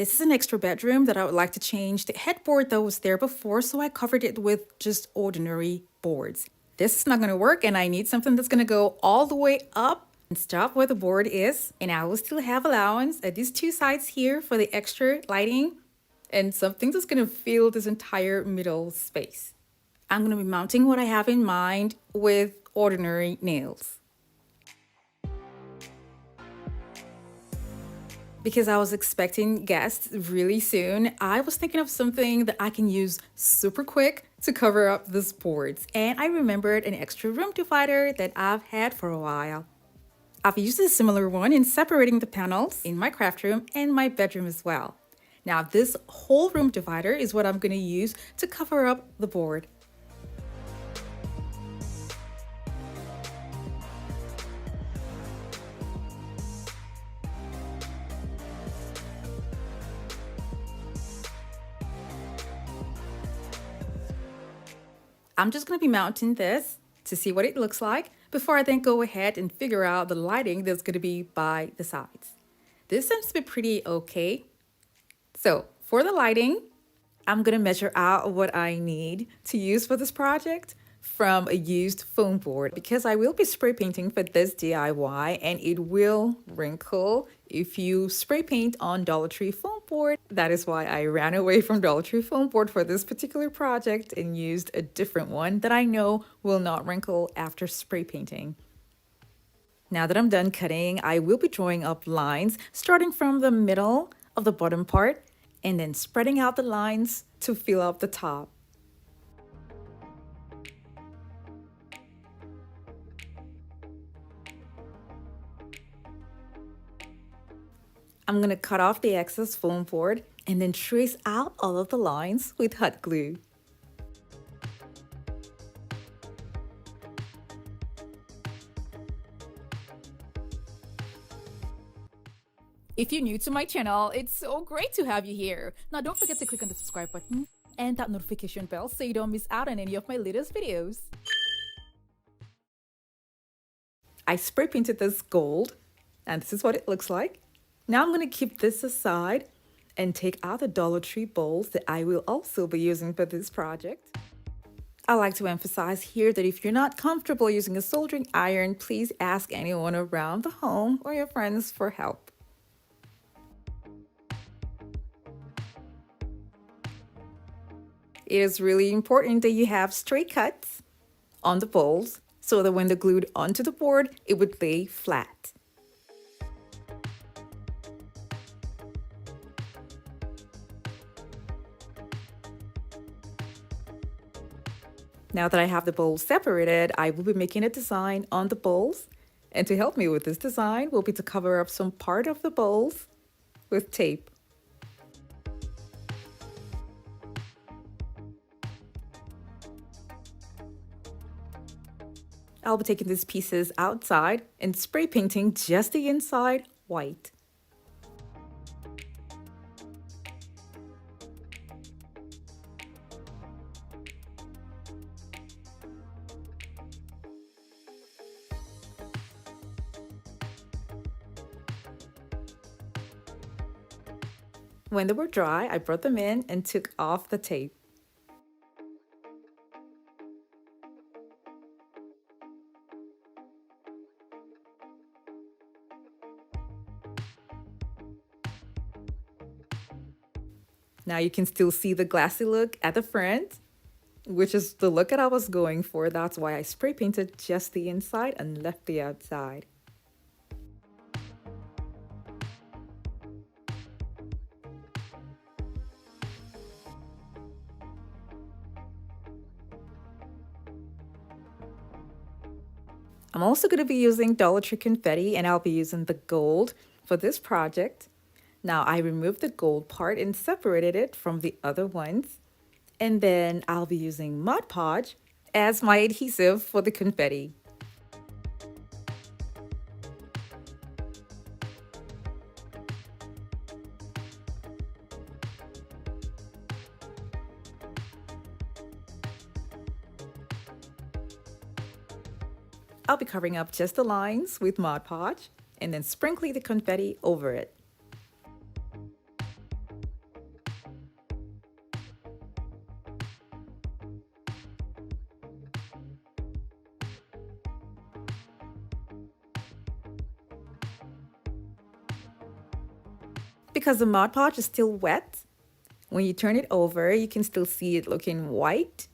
This is an extra bedroom that I would like to change the headboard that was there before, so I covered it with just ordinary boards. This is not going to work, and I need something that's going to go all the way up and stop where the board is. And I will still have allowance at these two sides here for the extra lighting and something that's going to fill this entire middle space. I'm going to be mounting what I have in mind with ordinary nails. Because I was expecting guests really soon, I was thinking of something that I can use super quick to cover up these boards. And I remembered an extra room divider that I've had for a while. I've used a similar one in separating the panels in my craft room and my bedroom as well. Now this whole room divider is what I'm going to use to cover up the board. I'm just going to be mounting this to see what it looks like before I then go ahead and figure out the lighting that's going to be by the sides. This seems to be pretty okay. So for the lighting, I'm going to measure out what I need to use for this project from a used foam board because I will be spray painting for this DIY and it will wrinkle if you spray paint on Dollar Tree foam board. That is why I ran away from Dollar Tree foam board for this particular project and used a different one that I know will not wrinkle after spray painting. Now that I'm done cutting, I will be drawing up lines starting from the middle of the bottom part and then spreading out the lines to fill up the top. I'm going to cut off the excess foam board and then trace out all of the lines with hot glue. If you're new to my channel, it's so great to have you here. Now don't forget to click on the subscribe button and that notification bell so you don't miss out on any of my latest videos. I spray painted this gold and this is what it looks like. Now I'm going to keep this aside and take out the Dollar Tree bowls that I will also be using for this project. I like to emphasize here that if you're not comfortable using a soldering iron, please ask anyone around the home or your friends for help. It is really important that you have straight cuts on the bowls so that when they're glued onto the board, it would lay flat. Now that I have the bowls separated, I will be making a design on the bowls. And to help me with this design will be to cover up some part of the bowls with tape. I'll be taking these pieces outside and spray painting just the inside white. When they were dry, I brought them in and took off the tape. Now you can still see the glassy look at the front, which is the look that I was going for. That's why I spray painted just the inside and left the outside. I'm also going to be using Dollar Tree confetti and I'll be using the gold for this project. Now I removed the gold part and separated it from the other ones. And then I'll be using Mod Podge as my adhesive for the confetti. I'll be covering up just the lines with Mod Podge and then sprinkling the confetti over it. because the Mod Podge is still wet, when you turn it over, you can still see it looking white.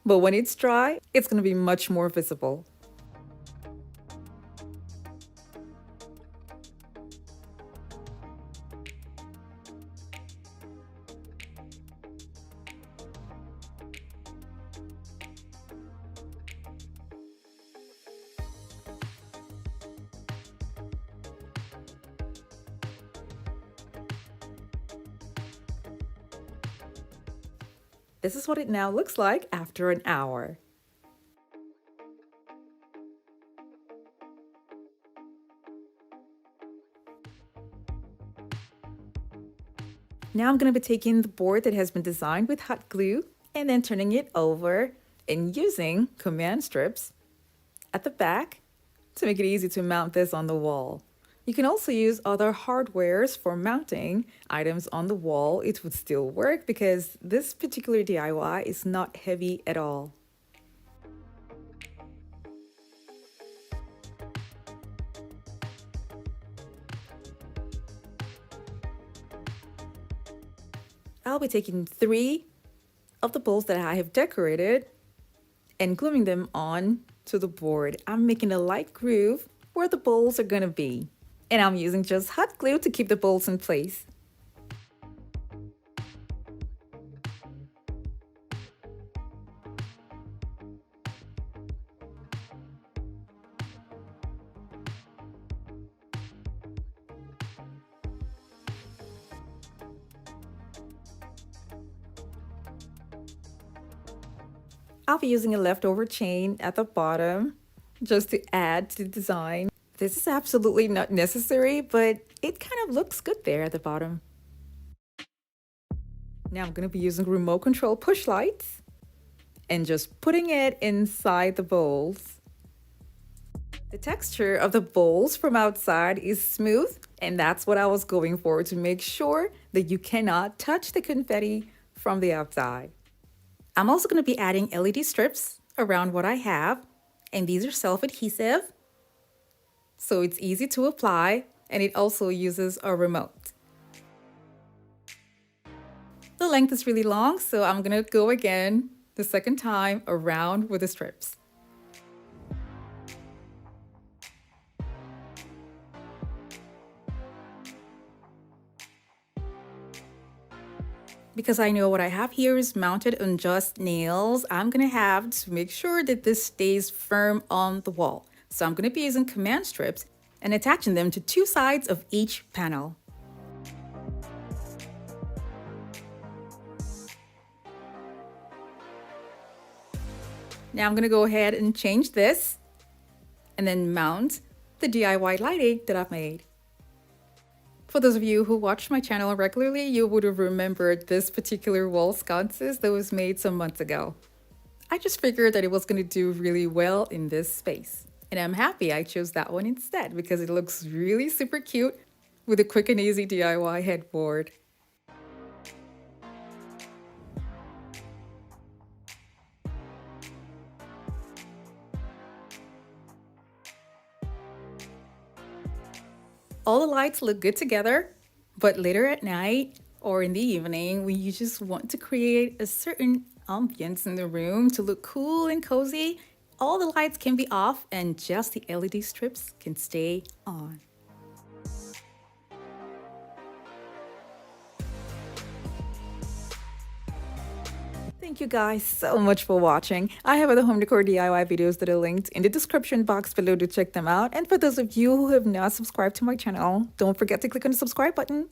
But when it's dry, it's going to be much more visible. This is what it now looks like after an hour. Now I'm going to be taking the board that has been designed with hot glue and then turning it over and using command strips at the back to make it easy to mount this on the wall. You can also use other hardwares for mounting items on the wall. It would still work because this particular DIY is not heavy at all. I'll be taking 3 of the bowls that I have decorated and gluing them on to the board. I'm making a light groove where the bowls are gonna be. And I'm using just hot glue to keep the bowls in place. I'll be using a leftover chain at the bottom just to add to the design. This is absolutely not necessary, but it kind of looks good there at the bottom. Now I'm going to be using remote control push lights and just putting it inside the bowls. The texture of the bowls from outside is smooth, and that's what I was going for, to make sure that you cannot touch the confetti from the outside. I'm also going to be adding LED strips around what I have, and these are self-adhesive. So it's easy to apply, and it also uses a remote. The length is really long, so I'm gonna go again the second time around with the strips. Because I know what I have here is mounted on just nails, I'm gonna have to make sure that this stays firm on the wall. So I'm going to be using command strips and attaching them to 2 sides of each panel. Now I'm going to go ahead and change this and then mount the DIY lighting that I've made. For those of you who watch my channel regularly, you would have remembered this particular wall sconces that was made some months ago. I just figured that it was going to do really well in this space. And I'm happy I chose that one instead because it looks really super cute with a quick and easy DIY headboard. All the lights look good together, but later at night or in the evening, when you just want to create a certain ambience in the room to look cool and cozy, all the lights can be off and just the LED strips can stay on. Thank you guys so much for watching. I have other home decor DIY videos that are linked in the description box below to check them out. And for those of you who have not subscribed to my channel, don't forget to click on the subscribe button